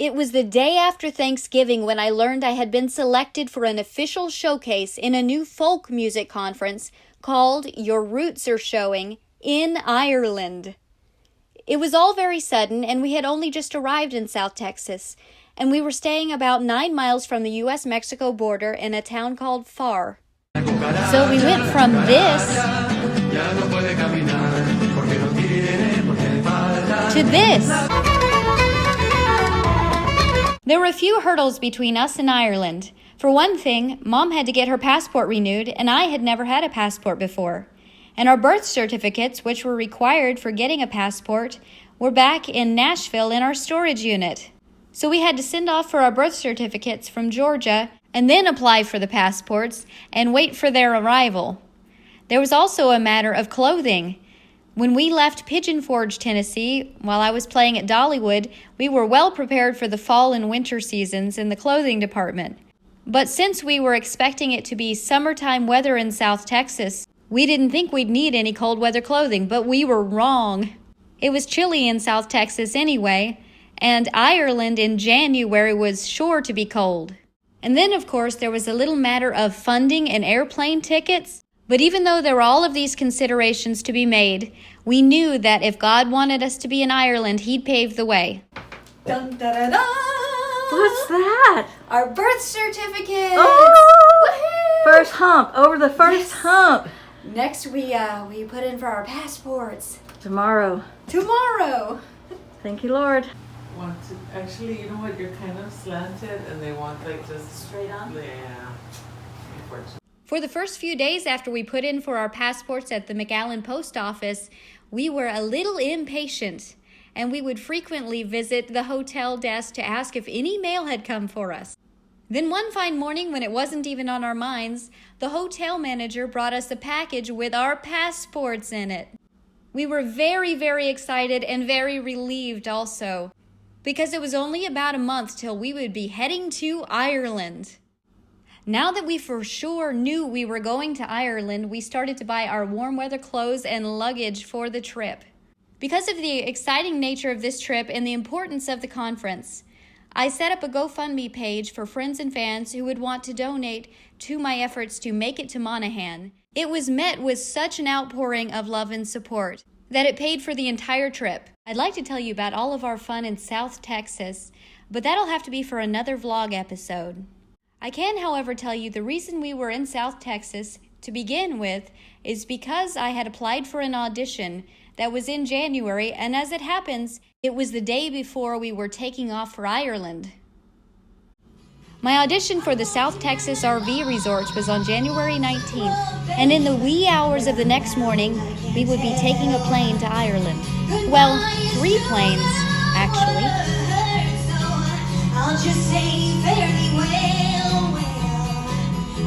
It was the day after Thanksgiving when I learned I had been selected for an official showcase in a new folk music conference called Your Roots Are Showing in Ireland. It was all very sudden, and we had only just arrived in South Texas, and we were staying about 9 miles from the U.S.-Mexico border in a town called Far. So we went from this to this. There were a few hurdles between us and Ireland. For one thing, Mom had to get her passport renewed, and I had never had a passport before. And our birth certificates, which were required for getting a passport, were back in Nashville in our storage unit. So we had to send off for our birth certificates from Georgia, and then apply for the passports and wait for their arrival. There was also a matter of clothing. When we left Pigeon Forge, Tennessee, while I was playing at Dollywood, we were well prepared for the fall and winter seasons in the clothing department. But since we were expecting it to be summertime weather in South Texas, we didn't think we'd need any cold weather clothing, but we were wrong. It was chilly in South Texas anyway, and Ireland in January was sure to be cold. And then, of course, there was a little matter of funding and airplane tickets. But even though there were all of these considerations to be made, we knew that if God wanted us to be in Ireland, He'd pave the way. Dun, da, da, da. What's that? Our birth certificates! Oh! First hump, over the first hump. Next we put in for our passports. Tomorrow. Tomorrow! Thank you, Lord. Actually, you know what? You're kind of slanted, and they want like just straight on. Yeah. Unfortunately. For the first few days after we put in for our passports at the McAllen post office, we were a little impatient, and we would frequently visit the hotel desk to ask if any mail had come for us. Then one fine morning, when it wasn't even on our minds, the hotel manager brought us a package with our passports in it. We were very, very excited and very relieved also, because it was only about a month till we would be heading to Ireland. Now that we for sure knew we were going to Ireland, we started to buy our warm weather clothes and luggage for the trip. Because of the exciting nature of this trip and the importance of the conference, I set up a GoFundMe page for friends and fans who would want to donate to my efforts to make it to Monaghan. It was met with such an outpouring of love and support that it paid for the entire trip. I'd like to tell you about all of our fun in South Texas, but that'll have to be for another vlog episode. I can, however, tell you the reason we were in South Texas to begin with is because I had applied for an audition that was in January, and as it happens, it was the day before we were taking off for Ireland. My audition for the South Texas RV resorts was on January 19th, and in the wee hours of the next morning, we would be taking a plane to Ireland. Well, 3 planes, actually. I'll just say very well,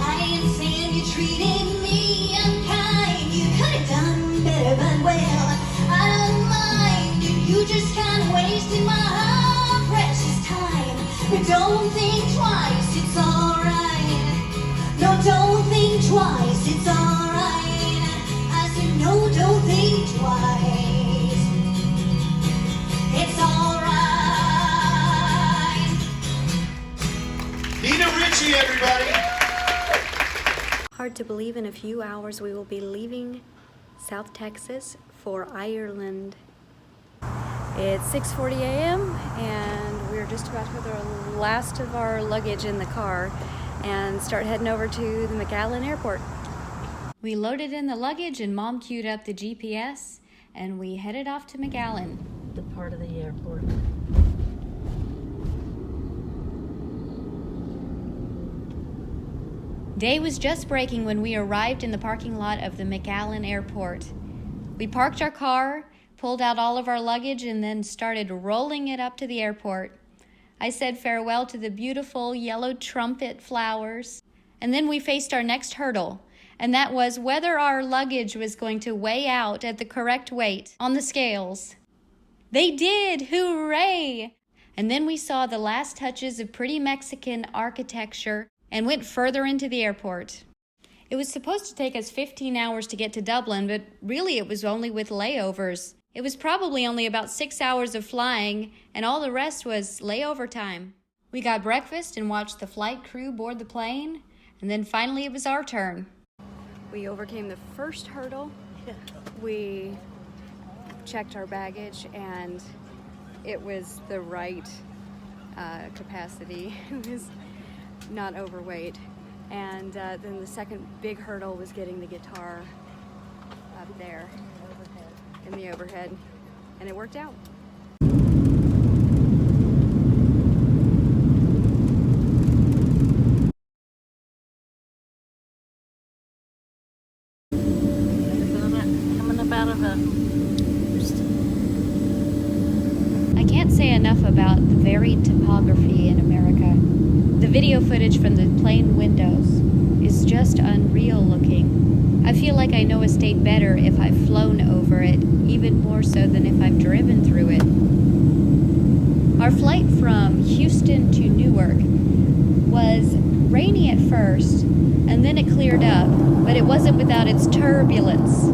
I ain't saying you treated me unkind. You could have done better, but well, I don't mind. You just kind of wasted my precious time. But don't think twice, it's alright. No, don't think twice, it's alright. I said no, don't think twice. It's alright. Ricci, everybody! Hard to believe in a few hours we will be leaving South Texas for Ireland. It's 6:40 a.m. and we're just about to put the last of our luggage in the car and start heading over to the McAllen airport. We loaded in the luggage and Mom queued up the GPS and we headed off to McAllen. The part of the airport. Day was just breaking when we arrived in the parking lot of the McAllen airport. We parked our car, pulled out all of our luggage, and then started rolling it up to the airport. I said farewell to the beautiful yellow trumpet flowers, and then we faced our next hurdle, and that was whether our luggage was going to weigh out at the correct weight on the scales. They did! Hooray! And then we saw the last touches of pretty Mexican architecture and went further into the airport. It was supposed to take us 15 hours to get to Dublin, but really it was only with layovers. It was probably only about 6 hours of flying, and all the rest was layover time. We got breakfast and watched the flight crew board the plane, and then finally it was our turn. We overcame the first hurdle. We checked our baggage, and it was the right capacity. It was not overweight. And then the second big hurdle was getting the guitar up there in the overhead, and it worked out. Coming up out of a I can't say enough about the varied topography in America. The video footage from the plane windows is just unreal looking. I feel like I know a state better if I've flown over it, even more so than if I've driven through it. Our flight from Houston to Newark was rainy at first, and then it cleared up, but it wasn't without its turbulence.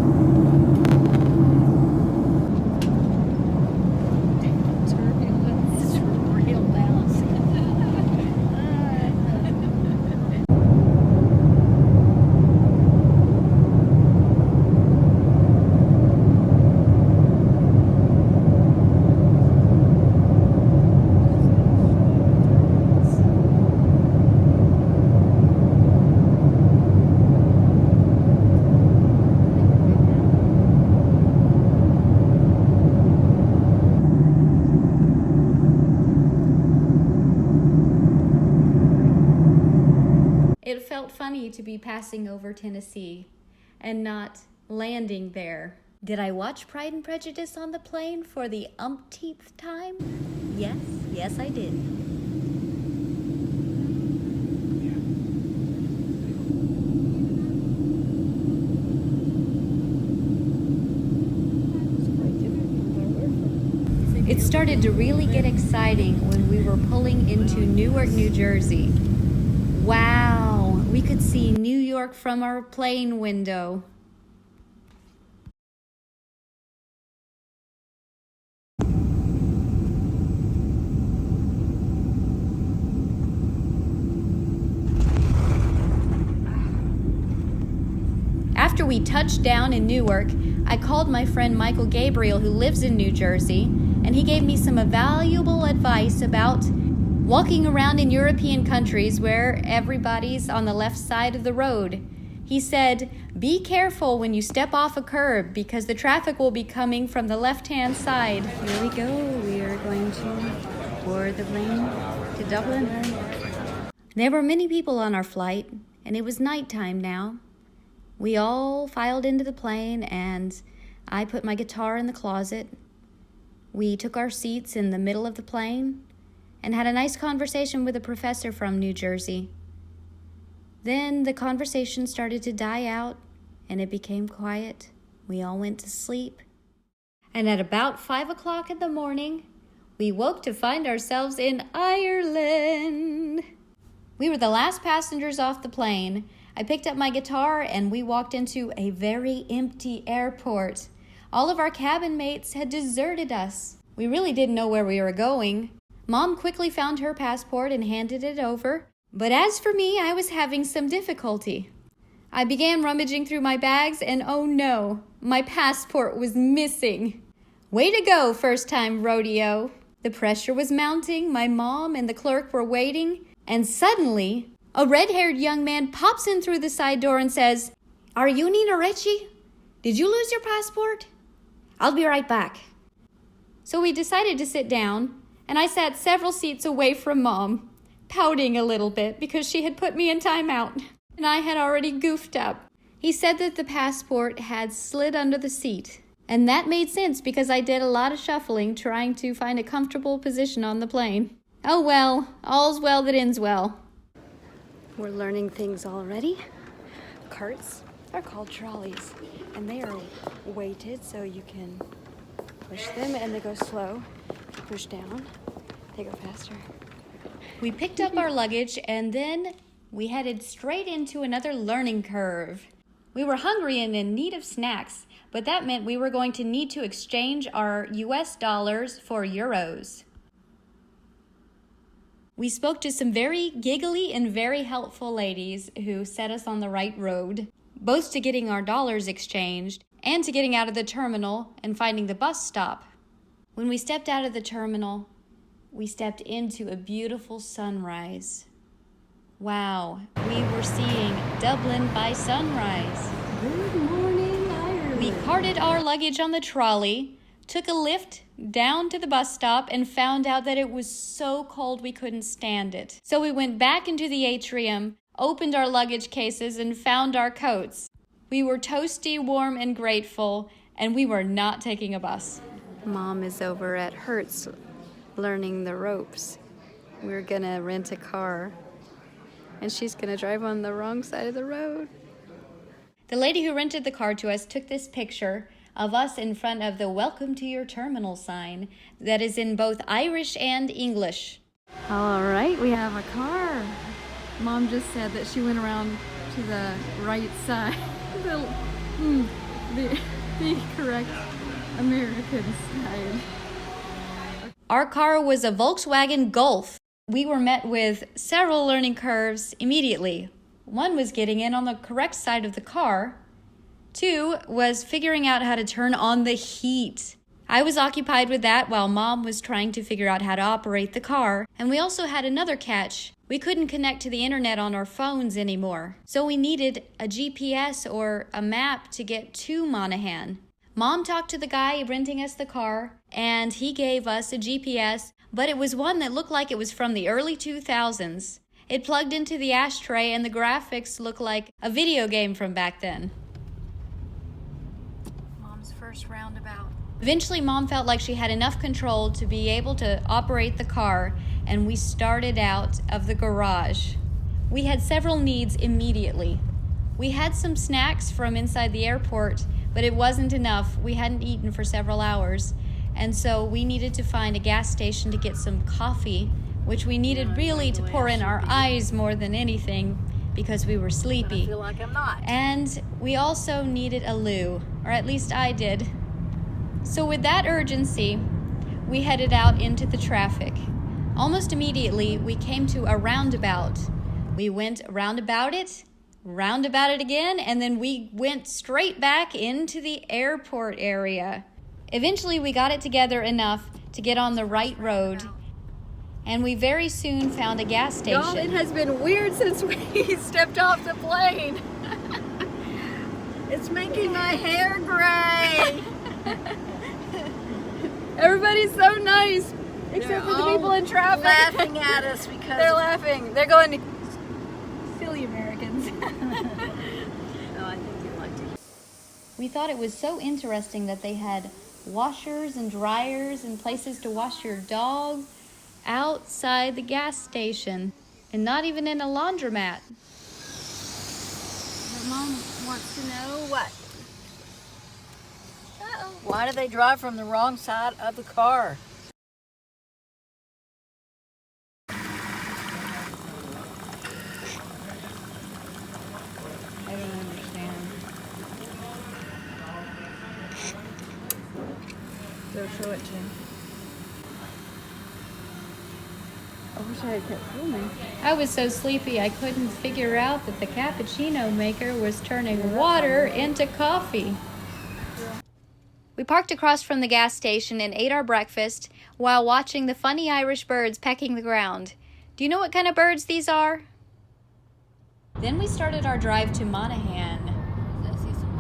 It felt funny to be passing over Tennessee and not landing there. Did I watch Pride and Prejudice on the plane for the umpteenth time? Yes, I did. It started to really get exciting when we were pulling into Newark, New Jersey. Wow, we could see New York from our plane window. After we touched down in Newark, I called my friend Michael Gabriel, who lives in New Jersey, and he gave me some valuable advice about walking around in European countries where everybody's on the left side of the road. He said, be careful when you step off a curb because the traffic will be coming from the left-hand side. Here we go. We are going to board the plane to Dublin. There were many people on our flight, and it was nighttime now. We all filed into the plane, and I put my guitar in the closet. We took our seats in the middle of the plane and had a nice conversation with a professor from New Jersey. Then the conversation started to die out, and it became quiet. We all went to sleep. And at about 5 o'clock in the morning, we woke to find ourselves in Ireland. We were the last passengers off the plane. I picked up my guitar, and we walked into a very empty airport. All of our cabin mates had deserted us. We really didn't know where we were going. Mom quickly found her passport and handed it over. But as for me, I was having some difficulty. I began rummaging through my bags, and oh no, my passport was missing. Way to go, first-time rodeo. The pressure was mounting, my mom and the clerk were waiting, and suddenly, a red-haired young man pops in through the side door and says, "Are you Nina Ricci? Did you lose your passport? I'll be right back." So we decided to sit down, and I sat several seats away from Mom, pouting a little bit because she had put me in timeout, and I had already goofed up. He said that the passport had slid under the seat, and that made sense because I did a lot of shuffling trying to find a comfortable position on the plane. Oh well, all's well that ends well. We're learning things already. Carts are called trolleys, and they are weighted so you can push them, and they go slow. Push down, they go faster. We picked up our luggage, and then we headed straight into another learning curve. We were hungry and in need of snacks, but that meant we were going to need to exchange our US dollars for euros. We spoke to some very giggly and very helpful ladies who set us on the right road, both to getting our dollars exchanged and to getting out of the terminal and finding the bus stop. When we stepped out of the terminal, we stepped into a beautiful sunrise. Wow, we were seeing Dublin by sunrise. Good morning, Ireland. We carted our luggage on the trolley, took a lift down to the bus stop, and found out that it was so cold we couldn't stand it. So we went back into the atrium, opened our luggage cases, and found our coats. We were toasty, warm, and grateful, and we were not taking a bus. Mom is over at Hertz learning the ropes. We're gonna rent a car, and she's gonna drive on the wrong side of the road. The lady who rented the car to us took this picture of us in front of the "Welcome to your terminal" sign that is in both Irish and English. All right, we have a car. Mom just said that she went around to the right side, the correct American side. Our car was a Volkswagen Golf. We were met with several learning curves immediately. One was getting in on the correct side of the car. 2 was figuring out how to turn on the heat. I was occupied with that while Mom was trying to figure out how to operate the car. And we also had another catch. We couldn't connect to the internet on our phones anymore. So we needed a GPS or a map to get to Monaghan. Mom talked to the guy renting us the car, and he gave us a GPS, but it was one that looked like it was from the early 2000s. It plugged into the ashtray, and the graphics looked like a video game from back then. Mom's first roundabout. Eventually, Mom felt like she had enough control to be able to operate the car, and we started out of the garage. We had several needs immediately. We had some snacks from inside the airport, but it wasn't enough. We hadn't eaten for several hours, and so we needed to find a gas station to get some coffee, which we needed really to pour in our eyes more than anything because we were sleepy. I feel like I'm not. And we also needed a loo, or at least I did. So with that urgency, we headed out into the traffic. Almost immediately, we came to a roundabout. We went roundabout it again, and then we went straight back into the airport area. Eventually, we got it together enough to get on the right road, and we very soon found a gas station. Y'all, it has been weird since we stepped off the plane. It's making my hair gray. Everybody's so nice, except for the all people in traffic. laughing at us because They're laughing. They're going, silly Americans. No, I think you liked it. We thought it was so interesting that they had washers and dryers and places to wash your dog outside the gas station, and not even in a laundromat. But Mom wants to know what? Why do they drive from the wrong side of the car? I don't understand. Go show it to him. I wish I had kept filming. I was so sleepy I couldn't figure out that the cappuccino maker was turning water into coffee. We parked across from the gas station and ate our breakfast while watching the funny Irish birds pecking the ground. Do you know what kind of birds these are? Then we started our drive to Monaghan.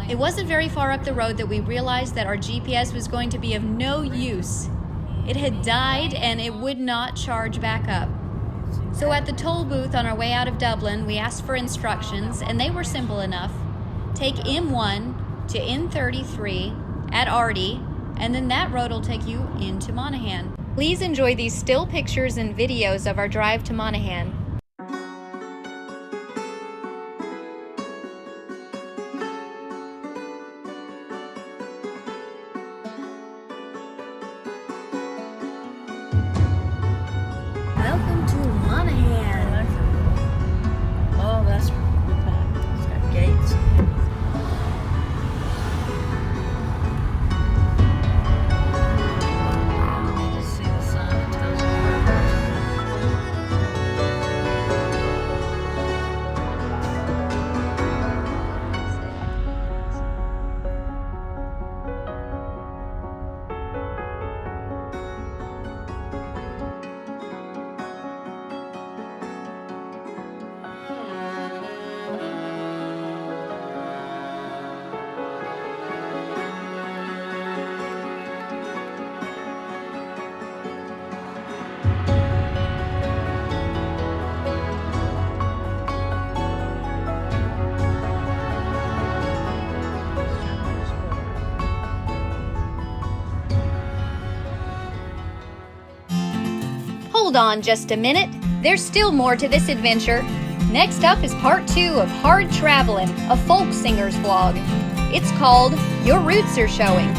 It wasn't very far up the road that we realized that our GPS was going to be of no use. It had died and it would not charge back up. So at the toll booth on our way out of Dublin, we asked for instructions, and they were simple enough. Take M1 to N33 at Ardee, and then that road will take you into Monaghan. Please enjoy these still pictures and videos of our drive to Monaghan. Welcome to Monaghan. Oh, that's got gates. Hold on just a minute. There's still more to this adventure. Next up is part 2 of Hard Travelin', a Folksinger's vlog. It's called Your Roots Are Showing.